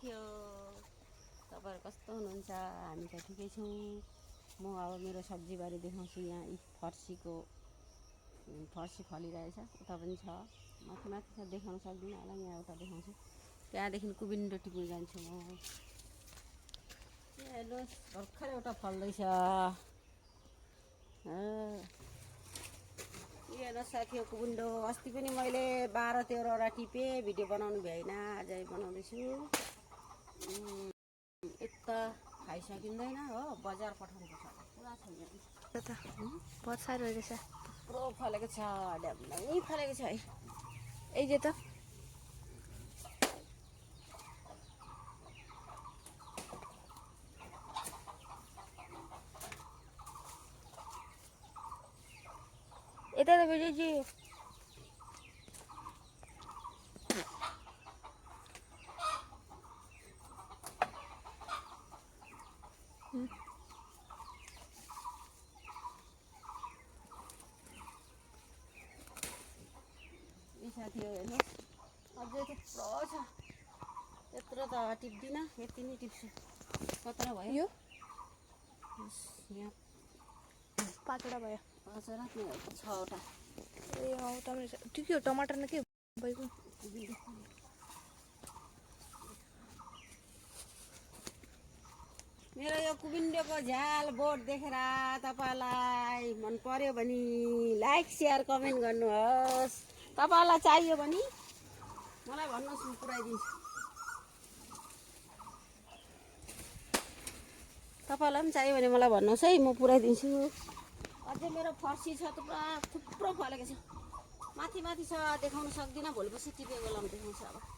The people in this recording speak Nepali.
थियो। तपाईहरु कस्तो हुनुहुन्छ? हामी त ठिकै छौँ। म अब मेरो सब्जीबारी देखाउँछु। यहाँ फर्सी फलिरहेछ, उता पनि छ, माथि माथि छ, देखाउन सक्दिनँ होला। यहाँ उता देखाउँछु। त्यहाँदेखि कुबिन्डो टिप्नु जान्छु म। हेर्नुहोस्, भर्खरै एउटा फल्दैछ। हेर्नुहोस् साथीहरू, कुबिन्डो अस्ति पनि मैले 12-13वटा टिपेँ, भिडियो बनाउनु भ्याइन, आजै बनाउँदैछु। एक त खाइसकिँदैन हो, बजार पठाउनुपर्छ, पुरा छ यहाँ। बहुत साह्रो रहेछ। थुप्रो फलेको छ, ड्याम्मै फलेको छ है। ये त यता त बेजी साथीहरू हेर्नुहोस्, अझै थुप्रो छ। यत्रो त टिप्दिनँ, यति नै टिप्छु। कत्रो भयो यो? यहाँ 5वटा भयो। 5वटा, 6वटा। ए उता पनि छ। त्यो के हो, टमाटर न के भएको? मेरो यो कुबिन्डोको झ्याल बोट देखेर तपाईँलाई मन पर्यो भने लाइक सेयर कमेन्ट गर्नुहोस्। तपाईँलाई चाहियो भने मलाई भन्नुहोस्, म पुऱ्याइदिन्छु। तपाईँलाई पनि चाहियो भने मलाई भन्नुहोस् है, म पुऱ्याइदिन्छु। अझै मेरो फर्सी छ, थुप्रो फलेको छ, माथि माथि छ, देखाउन सक्दिनँ। भोलि पर्सि टिपेको बेलामा देखाउँछु अब।